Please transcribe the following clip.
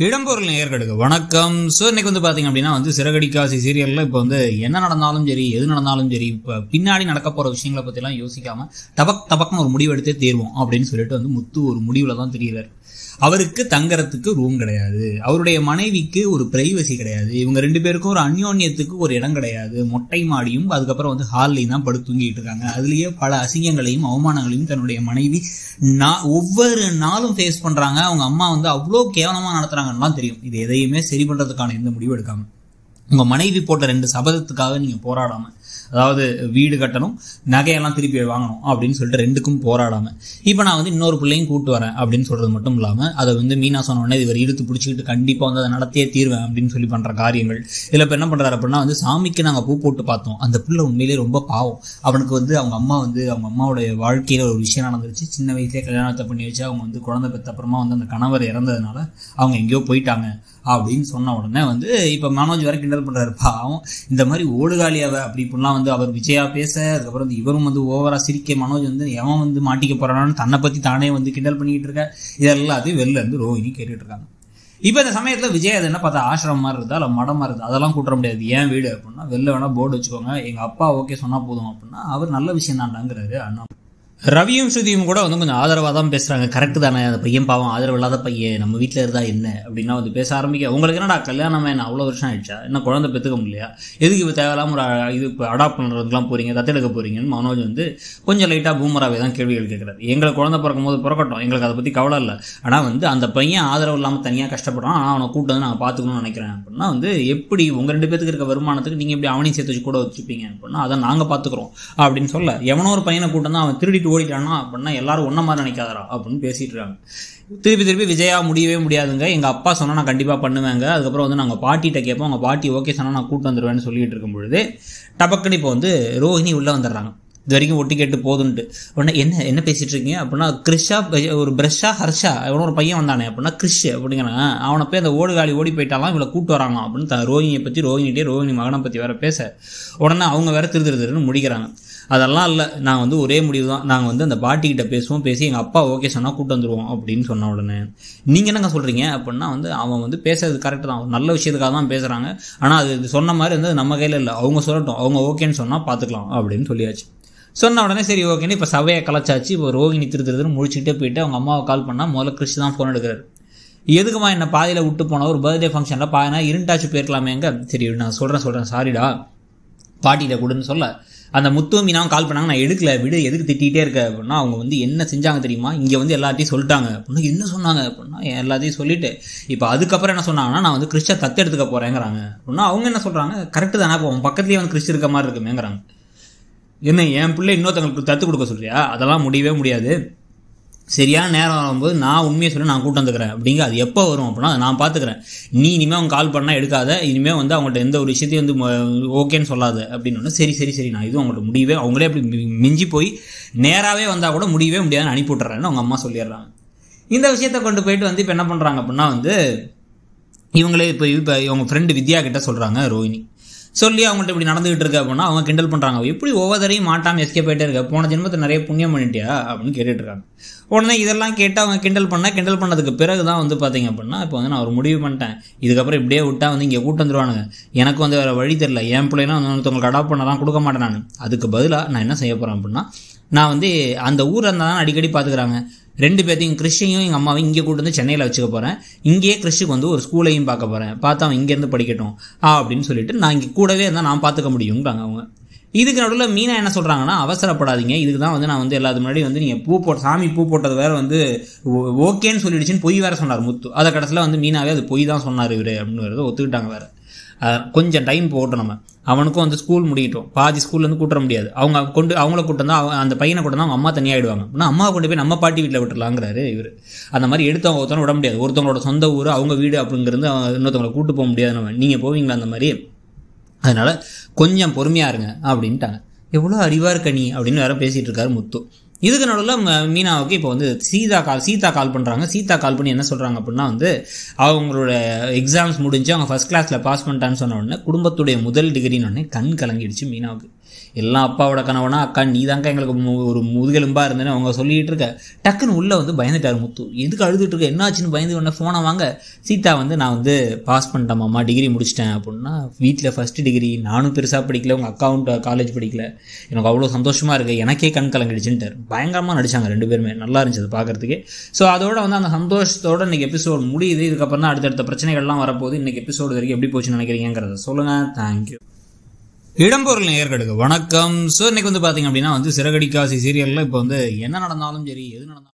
இடம்பொருள் நேயர்களுக்கு வணக்கம். ஸோ இன்னைக்கு பார்த்தீங்க அப்படின்னா சிறகடிக்காசி சீரியலில் இப்போ என்ன நடந்தாலும் சரி, எது நடந்தாலும் சரி, இப்போ பின்னாடி நடக்க போகிற விஷயங்களை பற்றிலாம் யோசிக்காமல் டபக்னு ஒரு முடிவு எடுத்தே தேர்வோம் அப்படின்னு சொல்லிட்டு முத்து ஒரு முடிவில் தான் தெரிகிறார். அவருக்கு தங்கறதுக்கு ரூம் கிடையாது, அவருடைய மனைவிக்கு ஒரு பிரைவசி கிடையாது, இவங்க ரெண்டு பேருக்கும் ஒரு அந்யோன்யத்துக்கு ஒரு இடம் கிடையாது. மொட்டை மாடியும் அதுக்கப்புறம் ஹால்லையும் தான் படுத்து தூங்கிட்டு இருக்காங்க. அதுலேயே பல அசிங்கங்களையும் அவமானங்களையும் தன்னுடைய மனைவி ஒவ்வொரு நாளும் ஃபேஸ் பண்றாங்க. அவங்க அம்மா அவ்வளோ கேவலமா நடத்துறாங்கன்னா தெரியும். இது எதையுமே சரி பண்றதுக்கான எந்த முடிவு எடுக்காம, உங்க மனைவி போட்ட 2 சபதத்துக்காக நீங்க போராடாம, அதாவது வீடு கட்டணும், நகையெல்லாம் திருப்பி வாங்கணும் அப்படின்னு சொல்லிட்டு 2க்கும் போராடாம, இப்போ நான் இன்னொரு பிள்ளையும் கூட்டு வரேன் அப்படின்னு சொல்றது மட்டும் இல்லாம, அதை மீனா சொன்ன உடனே இவர் இழுத்து பிடிச்சிக்கிட்டு கண்டிப்பா அதை நடத்தியே தீர்வேன் அப்படின்னு சொல்லி பண்ற காரியங்கள். இதுல இப்ப என்ன பண்றாரு அப்படின்னா, சாமிக்கு நாங்க பூ போட்டு பார்த்தோம், அந்த பிள்ளை உண்மையிலேயே ரொம்ப பாவம். அவனுக்கு அவங்க அம்மா அவங்க அம்மாவுடைய வாழ்க்கையில ஒரு விஷயம் நடந்துருச்சு. சின்ன வயசுலேயே கல்யாணத்தை பண்ணி வச்சு அவங்க குழந்தை பெற்ற அப்புறமா அந்த கணவர் இறந்ததுனால அவங்க எங்கேயோ போயிட்டாங்க அப்படின்னு சொன்ன உடனே இப்ப மனோஜ் வரை கிண்டல் பண்றாரு. பாவம், இந்த மாதிரி ஓடுகாலியாவ அப்படி இப்படிலாம் அவர் விஜயா பேச, அதுக்கப்புறம் இவரும் ஓவரா சிரிக்க, மனோஜ் எவன் மாட்டிக்க போறான்னு தன்னை பத்தி தானே கிண்டல் பண்ணிட்டு இருக்க. இதெல்லாத்தையும் வெளில ரோஹிணி கேட்டுட்டு இருக்காங்க. இப்ப இந்த சமயத்துல விஜய் அது என்ன பார்த்தா ஆசிரமம் மாதிரி இருந்தா இல்ல மடம் இருந்தா அதெல்லாம் கூட்ட முடியாது. ஏன் வீடு அப்படின்னா, வெளில வேணா போர்டு வச்சுக்கோங்க, எங்க அப்பா ஓகே சொன்னா போதும் அப்படின்னா, அவர் நல்ல விஷயம் தான்டாங்கிறாரு அண்ணா. ரவியும் ஸ்ருதியும் கூட கொஞ்சம் ஆதரவாக தான் பேசுறாங்க. கரெக்டு தானே, அந்த பையன் பாவம், ஆதரவு இல்லாத பையன், நம்ம வீட்டில் இருந்தா என்ன அப்படின்னா பேச ஆரம்பிக்க. உங்களுக்கு என்னடா கல்யாணம் என்ன அவ்வளோ வருஷம் ஆயிடுச்சா, என்ன குழந்தை பெற்றுக்க முடியலையா, எதுக்கு இப்போ தேவையில்லாம ஒரு இது இப்போ அடாப்ட் பண்ணுறதுக்குலாம் போறீங்க, தத்தெடுக்க போறீங்கன்னு மனோஜ் கொஞ்சம் லைட்டாக பூமராகவே தான் கேள்விகள் கேட்குறாரு. எங்களுக்கு குழந்தை பிறக்கும் போது பிறக்கட்டும், எங்களுக்கு அதை பற்றி கவலை இல்லை, ஆனால் அந்த பையன் ஆதரவு இல்லாமல் தனியாக கஷ்டப்படுறான், ஆனால் அவனை கூட்டு நாங்கள் பார்த்துக்கணும்னு நினைக்கிறேன் அப்படின்னா, எப்படி உங்கள் 2 பேத்துக்கு இருக்க வருமானத்துக்கு நீங்கள் எப்படி அவனையும் சேர்த்து வச்சு கூட வச்சுப்பீங்க அப்படின்னா, அதை நாங்கள் பார்த்துக்குறோம் அப்படின்னு சொல்ல, எவனோ ஒரு பையனை கூட்டம் தான் அவன் திருடிட்டு ஓடிட்டானா அப்படின்னா எல்லாரும் ஒன்ன மாதிரி நினைக்காதரா அப்படின்னு பேசிட்டு இருக்காங்க. திருப்பி விஜயா முடியவே முடியாதுங்க, எங்க அப்பா சொன்னா நான் கண்டிப்பா பண்ணுவேங்க, அதுக்கப்புறம் நாங்க பாட்டிகிட்ட கேட்போம், அவங்க பாட்டி ஓகே சொன்னா நான் கூட்டு வந்துருவேன்னு சொல்லிட்டு இருக்கும் பொழுது டபக்குன்னு இப்போ ரோஹிணி உள்ள வந்துடுறாங்க. இது வரைக்கும் ஒட்டி கேட்டு போதுன்ட்டு உடனே என்ன பேசிட்டு இருக்கீங்க அப்படின்னா, கிறிஷா ஒரு பிரஷா ஹர்ஷா எவனோ ஒரு பையன் வந்தானே அப்படின்னா கிறிஷ் அப்படிங்கிறாங்க. அவனை போய் அந்த ஓடுகாலி ஓடி போயிட்டாலாம், இவளை கூட்டு வராங்க அப்படின்னு ரோஹிணியை பத்தி ரோஹிணி மகனை பத்தி வேற பேச, உடனே அவங்க வேற திருன்னு முடிக்கிறாங்க. அதெல்லாம் இல்லை, நாங்கள் ஒரே முடிவு தான், நாங்கள் அந்த பாட்டிக்கிட்ட பேசுவோம், பேசி எங்கள் அப்பா ஓகே சொன்னால் கூட்டு வந்துடுவோம் அப்படின்னு சொன்ன உடனே நீங்கள் என்னங்க சொல்கிறீங்க அப்படின்னா, அவன் பேசுறது கரெக்டு தான், நல்ல விஷயத்துக்காக தான் பேசுகிறாங்க, ஆனால் அது சொன்ன மாதிரி நம்ம கையில் இல்லை, அவங்க சொல்லட்டும், அவங்க ஓகேன்னு சொன்னால் பார்த்துக்கலாம் அப்படின்னு சொல்லியாச்சு. சொன்ன உடனே சரி ஓகேன்னு இப்போ சபையை கலைச்சாச்சு. இப்போ ரோஹிணி திருன்னு முடிச்சுக்கிட்டே போயிட்டு அவங்க அம்மாவை கால் பண்ணால் முதல்ல கிறிஷ் தான் ஃபோன் எடுக்கிறாரு. எதுக்குமா என்ன பாதியில் விட்டு போன, ஒரு பர்த்டே ஃபங்க்ஷனில் பாதினா இருண்டாச்சு போயிருக்கலாமேங்க, சரி நான் சொல்கிறேன் சாரிடா பாட்டிகிட்ட கொடுன்னு சொல்ல, அந்த முத்து மீனாவும் கால் பண்ணாங்க, நான் எடுக்கல விடு, எதுக்கு திட்டிகிட்டே இருக்க அப்படின்னா, அவங்க என்ன செஞ்சாங்க தெரியுமா, இங்கே எல்லாத்தையும் சொல்லிட்டாங்க அப்படின்னா, என்ன சொன்னாங்க அப்படின்னா எல்லாத்தையும் சொல்லிட்டு இப்போ அதுக்கப்புறம் என்ன சொன்னாங்கன்னா, நான் கிறிஸ்டை தத்தெடுத்துக்க போறேங்கிறாங்க அப்படின்னா, அவங்க என்ன சொல்றாங்க, கரெக்டு தானே, இப்போ பக்கத்துலேயே கிறிஸ்ட் இருக்க மாதிரி இருக்குமேங்கிறாங்க. என்ன என் பிள்ளை இன்னொருத்தவங்களுக்கு தத்து கொடுக்க சொல்றியா, அதெல்லாம் முடியவே முடியாது, சரியான நேரம் வரும்போது நான் உண்மையை சொல்லி நான் கூட்டம் வந்துக்கிறேன் அப்படிங்க, அது எப்போ வரும் அப்படின்னா அதை நான் பார்த்துக்கிறேன், நீ இனிமேல் அவங்க கால் பண்ணால் எடுக்காத, இனிமேல் அவங்கள்ட்ட எந்த ஒரு விஷயத்தையும் ஓகேன்னு சொல்லாத அப்படின்னு. சரி நான் இதுவும் அவங்கள்ட்ட முடியவே, அவங்களே அப்படி மிஞ்சி போய் நேராகவே வந்தால் கூட முடியவே முடியாதுன்னு அனுப்பி விட்டுறேன்னு அவங்க அம்மா சொல்லிடுறாங்க. இந்த விஷயத்தை கொண்டு போயிட்டு இப்போ என்ன பண்ணுறாங்க அப்படின்னா, இவங்களே இப்போ இவங்க ஃப்ரெண்டு வித்யா கிட்ட சொல்கிறாங்க ரோஹிணி, சொல்லி அவங்கள்ட்ட இப்படி நடந்துகிட்டு இருக்க அப்படின்னா அவங்க கிண்டல் பண்ணுறாங்க, எப்படி ஒவ்வொருத்தரையும் மாட்டாமல் எஸ்கேப் ஆகிட்டே இருக்க, போன ஜென்மத்தை நிறைய புண்ணியம் பண்ணிட்டியா அப்படின்னு கேட்டுட்டு இருக்காங்க. உடனே இதெல்லாம் கேட்டு அவங்க கிண்டல் பண்ணதுக்கு பிறகு தான் பார்த்தீங்க அப்படின்னா, இப்போ நான் ஒரு முடிவு பண்ணிட்டேன், இதுக்கப்புறம் இப்படியே விட்டா இங்கே கூட்டு வந்துருவானுங்க, எனக்கு வேறு வழி தெரியல, என் பிள்ளைனா ஒருத்தவங்களுக்கு அடாப்ட் பண்ணலாம் கொடுக்க மாட்டேன், நான் அதுக்கு பதிலாக நான் என்ன செய்ய போகிறேன் அப்படின்னா, நான் அந்த ஊரில் இருந்தால் தான் அடிக்கடி பார்த்துக்கிறாங்க, 2 பேர்த்தையும் கிறிஷையும் எங்கள் அம்மாவையும் இங்கே கூட்டு வந்து சென்னையில் வச்சுக்க போகிறேன், இங்கேயே கிறிஷுக்கு ஒரு ஸ்கூலையும் பார்க்க போகிறேன், பார்த்து அவன் இங்கேருந்து படிக்கட்டும் அப்படின்னு சொல்லிட்டு நான் இங்கே கூடவே இருந்தால் நான் பார்த்துக்க முடியுங்கிறாங்க அவங்க. இதுக்கு நடுவில் மீனா என்ன சொல்கிறாங்கன்னா, அவசரப்படாதீங்க, இதுக்கு தான் நான் எல்லாத்துக்கு முன்னாடி நீங்கள் சாமி பூ போட்டது வேறு ஓகேன்னு சொல்லிடுச்சுன்னு பொய் வேறு சொன்னார் முத்து, அதை கடைசியில் மீனாவே அது பொய் தான் சொன்னார் இவர் அப்படின்னு ஒத்துக்கிட்டாங்க வேறு. கொஞ்சம் டைம் போகட்டும், நம்ம அவனுக்கும் ஸ்கூல் முடியட்டும், பாதி ஸ்கூல்லேருந்து கூட்ட முடியாது, அவங்கள கூட்டம் தான், அந்த பையனை கூட்டம் தான் அவங்க அம்மா தனியாகிடுவாங்க அப்படின்னா, அம்மாவை கொண்டு போய் நம்ம பாட்டி வீட்டில் விட்டுலாங்கிறாரு இவர். அந்த மாதிரி எடுத்தவங்க ஒருத்தவங்க விட முடியாது, ஒருத்தவங்களோட சொந்த ஊர் அவங்க வீடு அப்படிங்கிறது இன்னொருத்தவங்களை கூட்டு போக முடியாது, நம்ம நீங்கள் போவீங்களா அந்த மாதிரி, அதனால கொஞ்சம் பொறுமையாக இருங்க அப்படின்ட்டாங்க. எவ்வளோ அறிவா இருக்க நீ அப்படின்னு வேற பேசிகிட்டு இருக்காரு முத்து. இதுக்கு நடுவில் மீனாவுக்கு இப்போ சீதா கால் பண்ணுறாங்க. சீதா கால் பண்ணி என்ன சொல்கிறாங்க அப்படின்னா, அவங்களோட எக்ஸாம்ஸ் முடிஞ்சு அவங்க ஃபர்ஸ்ட் கிளாஸில் பாஸ் பண்ணிட்டான்னு சொன்ன உடனே குடும்பத்துடைய முதல் டிகிரின்னு உடனே கண் கலங்கிடுச்சு மீனாவுக்கு. எல்லாம் அப்பாவோட கனவுனா அக்கா நீ தாங்க எங்களுக்கு ஒரு முதுகெலும்பா இருந்தேன்னு அவங்க சொல்லிட்டு இருக்க. டக்குன்னு உள்ள வந்து பயந்துட்டாரு முத்து. எதுக்கு அழுதுட்டு இருக்க, என்னாச்சுன்னு பயந்து உடனே ஃபோனை வாங்க. சீதா வந்து நான் வந்து பாஸ் பண்ணிட்டேன் மாமா, டிகிரி முடிச்சிட்டேன் அப்படின்னா. வீட்டில் ஃபர்ஸ்ட் டிகிரி, நானும் பெருசாக படிக்கல, உங்கள் அக்காவும் காலேஜ் படிக்கல, எனக்கு அவ்வளோ சந்தோஷமாக இருக்குது, எனக்கே கண் கலங்கிடுச்சுன்ட்டார். பயங்கரமாக நடிச்சாங்க ரெண்டு பேருமே, நல்லா இருந்துச்சு அது பார்க்குறதுக்கு. ஸோ அதோட வந்து அந்த சந்தோஷத்தோட இன்றைக்கி எபிசோடு முடியுது. இதுக்கப்புறம் தான் அடுத்தடுத்த பிரச்சனைகள்லாம் வரப்போகுது. இன்றைக்கி எபிசோடு வரைக்கும் எப்படி போச்சுன்னு நினைக்கிறீங்கிறத சொல்லுங்கள். தேங்க்யூ. இடம்பொருள் நேயர்களுக்கு வணக்கம். ஸோ இன்னைக்கு வந்து பார்த்தீங்க அப்படின்னா வந்து சிறகடிக்காசி சீரியலில் இப்போ வந்து என்ன நடந்தாலும் சரி, எது நடந்தாலும்